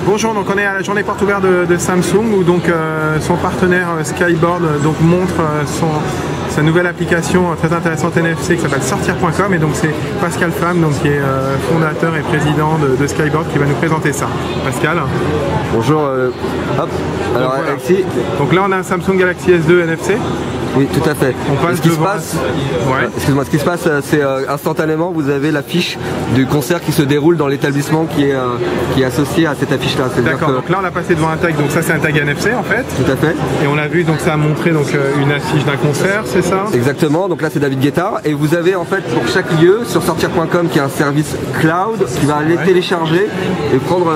Bonjour, donc on est à la journée porte ouverte de Samsung où donc son partenaire Skyboard donc montre sa nouvelle application très intéressante NFC qui s'appelle sortir.com, et donc c'est Pascal Flamme donc, qui est fondateur et président de Skyboard qui va nous présenter ça. Pascal. Bonjour, hop, alors donc, voilà. Alexis. Donc là on a un Samsung Galaxy S2 NFC. Oui, tout à fait. Ce qui se passe, excuse-moi, ce qui se passe, c'est instantanément, vous avez l'affiche du concert qui se déroule dans l'établissement qui est associé à cette affiche-là. D'accord. Donc là, on a passé devant un tag. Donc ça, c'est un tag NFC en fait. Tout à fait. Et on a vu, donc ça a montré donc une affiche d'un concert, c'est ça? Exactement. Donc là, c'est David Guetta. Et vous avez en fait pour chaque lieu sur sortir.com qui est un service cloud qui va aller télécharger et prendre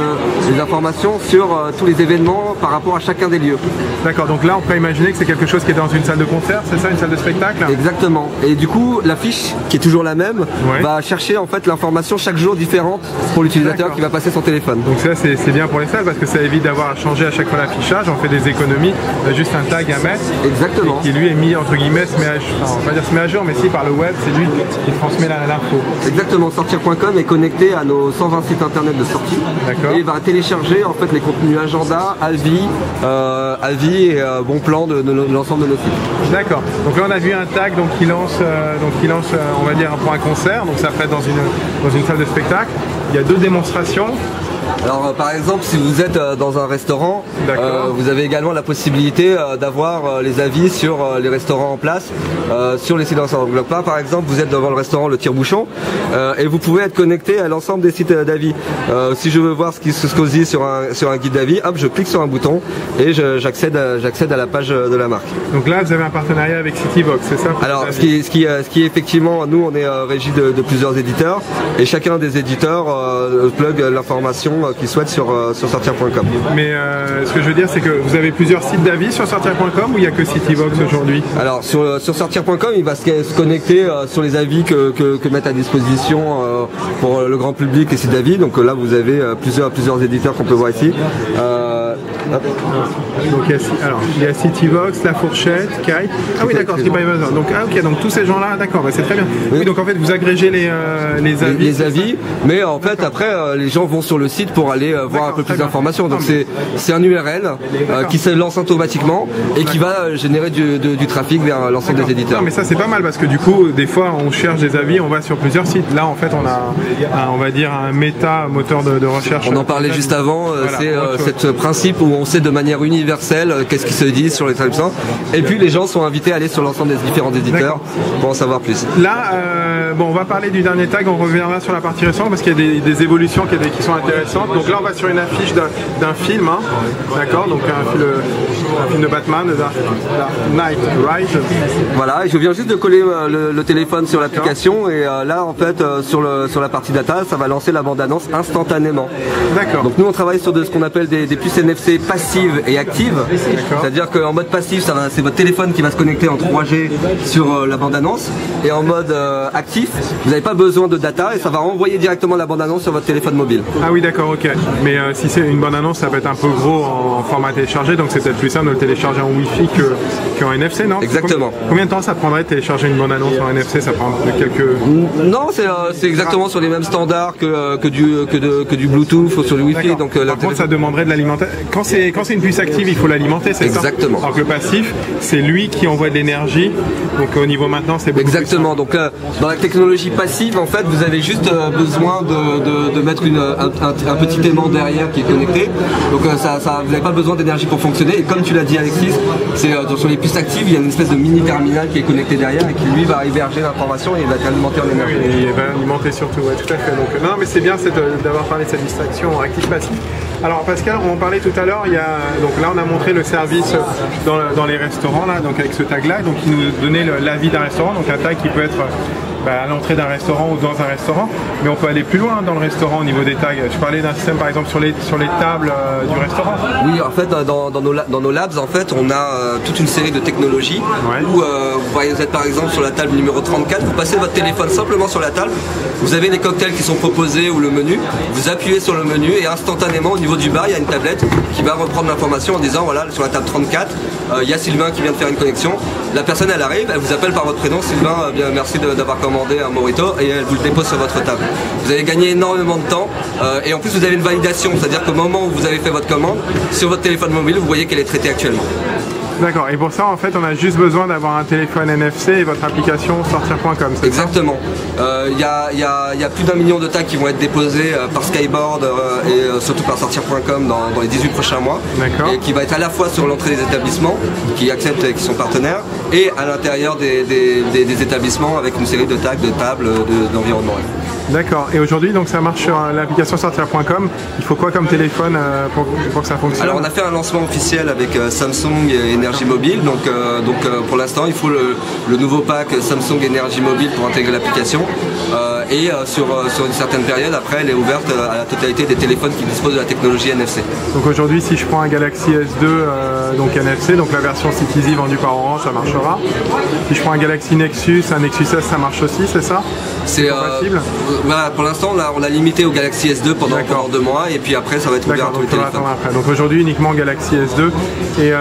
les informations sur tous les événements par rapport à chacun des lieux. D'accord. Donc là, on peut imaginer que c'est quelque chose qui est dans une salle de concert. C'est ça, une salle de spectacle? Exactement. Et du coup, l'affiche, qui est toujours la même, va chercher en fait l'information chaque jour différente pour l'utilisateur qui va passer son téléphone. Donc ça, c'est bien pour les salles parce que ça évite d'avoir à changer à chaque fois l'affichage. On fait des économies. On a juste un tag à mettre. Exactement. Et qui lui est mis entre guillemets, on va dire se met à jour, mais si par le web, c'est lui qui transmet l'info. Exactement. Sortir.com est connecté à nos 120 sites internet de sortie. D'accord. Et il va télécharger en fait les contenus agenda, avis et bon plan de l'ensemble de nos sites. D'accord. Donc là on a vu un tag donc qui lance on va dire pour un concert, donc ça peut être dans une salle de spectacle. Il y a deux démonstrations. Alors par exemple si vous êtes dans un restaurant, vous avez également la possibilité d'avoir les avis sur les restaurants en place, sur les sites d'ensemble. Donc là par exemple vous êtes devant le restaurant Le Tire-Bouchon et vous pouvez être connecté à l'ensemble des sites d'avis. Si je veux voir ce qui se dit sur un guide d'avis, hop, je clique sur un bouton et j'accède à la page de la marque. Donc là vous avez un partenariat avec Citybox, c'est ça? Alors ce qui est effectivement, nous on est régi de plusieurs éditeurs et chacun des éditeurs plug l'information qu'ils souhaitent sur sortir.com. Mais ce que je veux dire c'est que vous avez plusieurs sites d'avis sur sortir.com ou il n'y a que Citybox aujourd'hui? Alors sur sortir.com il va se connecter sur les avis que mettent à disposition pour le grand public les sites d'avis. Donc là vous avez plusieurs éditeurs qu'on peut voir ici. Donc il y a Citybox, La Fourchette, Kite. Ah oui d'accord, donc tous ces gens-là, d'accord, c'est très bien. Oui, donc en fait vous agrégez les avis. Les avis, mais en fait après les gens vont sur le site pour aller voir un peu plus d'informations. Donc c'est un URL qui se lance automatiquement et qui va générer du trafic vers l'ensemble des éditeurs. Non mais ça c'est pas mal parce que du coup des fois on cherche des avis, on va sur plusieurs sites. Là en fait on a on va dire un méta moteur de recherche. On en parlait juste avant, c'est ce principe où on sait de manière universelle qu'est-ce qui se dit sur les traductions. Et puis les gens sont invités à aller sur l'ensemble des différents éditeurs pour en savoir plus. Là, on va parler du dernier tag, on reviendra sur la partie récente parce qu'il y a des évolutions qui sont intéressantes. Donc là on va sur une affiche d'un film, hein, d'accord, donc un film de Batman, Dark Knight Rise. Voilà, et je viens juste de coller le téléphone sur l'application et là en fait sur la partie data, ça va lancer la bande-annonce instantanément. D'accord. Donc nous on travaille sur ce qu'on appelle des puces NFC passives et actives. C'est-à-dire qu'en mode passif, c'est votre téléphone qui va se connecter en 3G sur la bande-annonce, et en mode actif, vous n'avez pas besoin de data et ça va envoyer directement la bande-annonce sur votre téléphone mobile. Ah oui d'accord, ok. Mais si c'est une bande-annonce, ça peut être un peu gros en format téléchargé, donc c'est peut-être plus simple de le télécharger en Wi-Fi qu'en NFC, non? Exactement. Combien de temps ça prendrait de télécharger une bande-annonce en NFC? Ça prend quelques... Non, c'est exactement sur les mêmes standards que du Bluetooth ou sur le Wi-Fi. Donc, par contre, ça demanderait de l'alimenter. Quand c'est une puce active, il faut l'alimenter, c'est ça? Exactement. Alors que le passif, c'est lui qui envoie de l'énergie. Donc au niveau maintenant, c'est beaucoup exactement. Donc dans la technologie passive, en fait, vous avez juste besoin de mettre un petit aimant derrière qui est connecté. Donc vous n'avez pas besoin d'énergie pour fonctionner. Et comme tu l'as dit, Alexis, c'est sur les puces actives, il y a une espèce de mini terminal qui est connecté derrière et qui lui va héberger l'information et il va alimenter en énergie. Oui, il va alimenter surtout, ouais, tout à fait. Donc non, mais c'est bien d'avoir parlé de cette distinction actif-passif. Alors Pascal, on en parlait tout à l'heure, donc là on a montré le service dans les restaurants, là, donc avec ce tag-là, donc il nous donnait l'avis d'un restaurant, donc un tag qui peut être à l'entrée d'un restaurant ou dans un restaurant, mais on peut aller plus loin dans le restaurant au niveau des tags. Je parlais d'un système par exemple sur les tables du restaurant. Oui, en fait dans nos labs en fait on a toute une série de technologies où vous êtes par exemple sur la table numéro 34, vous passez votre téléphone simplement sur la table, vous avez les cocktails qui sont proposés ou le menu, vous appuyez sur le menu et instantanément au niveau du bar il y a une tablette qui va reprendre l'information en disant voilà sur la table 34 il y a Sylvain qui vient de faire une connexion, la personne elle arrive, elle vous appelle par votre prénom, Sylvain, bien merci d'avoir commandé. commander un Morito et elle vous le dépose sur votre table. Vous allez gagner énormément de temps et en plus vous avez une validation, c'est-à-dire qu'au moment où vous avez fait votre commande, sur votre téléphone mobile, vous voyez qu'elle est traitée actuellement. D'accord, et pour ça en fait on a juste besoin d'avoir un téléphone NFC et votre application sortir.com. Exactement. Il y a plus d'1 million de tags qui vont être déposés par Skyboard et surtout par sortir.com dans les 18 prochains mois. Et qui va être à la fois sur l'entrée des établissements qui acceptent et qui sont partenaires et à l'intérieur des établissements avec une série de tags, de tables, d'environnement. D'accord, et aujourd'hui donc ça marche sur l'application sortir.com. Il faut quoi comme téléphone pour que ça fonctionne? Alors on a fait un lancement officiel avec Samsung et Énergie Mobile, donc pour l'instant il faut le nouveau pack Samsung Énergie Mobile pour intégrer l'application et sur une certaine période après elle est ouverte à la totalité des téléphones qui disposent de la technologie NFC. Donc aujourd'hui si je prends un Galaxy S2 donc NFC, donc la version Citizen vendue par Orange, ça marchera. Si je prends un Galaxy Nexus, un Nexus S, ça marche aussi, c'est ça? C'est compatible? Voilà, pour l'instant on l'a limité au Galaxy S2 pendant 2 mois et puis après ça va être ouvert à tous les téléphones. Donc aujourd'hui uniquement Galaxy S2 et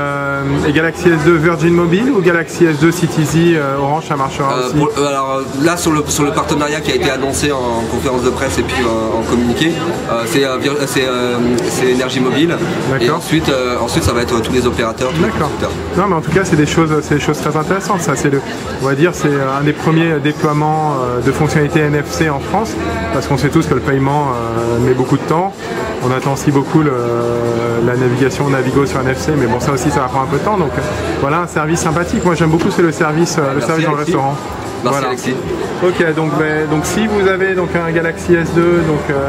Galaxy S2 Virgin Mobile ou Galaxy S2 Citizen Orange, ça marchera aussi? Alors là sur le partenariat qui a été annoncé en conférence de presse et puis en communiqué, c'est Énergie Mobile et ensuite ça va être tous les opérateurs. D'accord. Non mais en tout cas c'est des choses très intéressantes. Ça on va dire c'est un des premiers déploiements de fonctionnalités NFC en France, parce qu'on sait tous que le paiement met beaucoup de temps. On attend aussi beaucoup la navigation Navigo sur NFC, mais bon ça aussi ça va prendre un peu de temps. Donc voilà un service sympathique. Moi j'aime beaucoup c'est le service dans le restaurant. Merci Alexis. Ok, donc si vous avez donc un Galaxy S2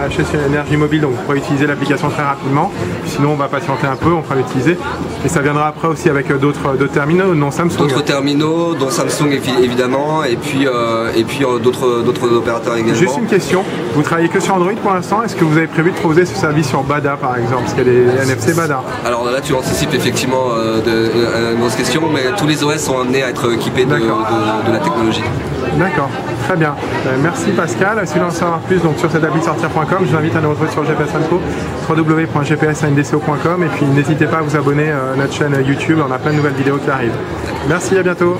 acheté sur Énergie Mobile, donc vous pourrez utiliser l'application très rapidement. Sinon on va patienter un peu, on fera l'utiliser. Et ça viendra après aussi avec d'autres terminaux, non Samsung. D'autres terminaux, dont Samsung évidemment, et puis d'autres opérateurs également. Juste une question, vous travaillez que sur Android pour l'instant, est-ce que vous avez prévu de proposer ce service sur Bada par exemple, parce qu'il y a des NFC Bada? Alors là tu anticipes effectivement une grosse question, mais tous les OS sont amenés à être équipés de la technologie. D'accord, très bien. Merci Pascal. Si vous voulez en savoir plus donc, sur cette appli sortir.com, je vous invite à nous retrouver sur GPS Info, www.gpsandco.com et puis n'hésitez pas à vous abonner à notre chaîne YouTube, on a plein de nouvelles vidéos qui arrivent. Merci, à bientôt.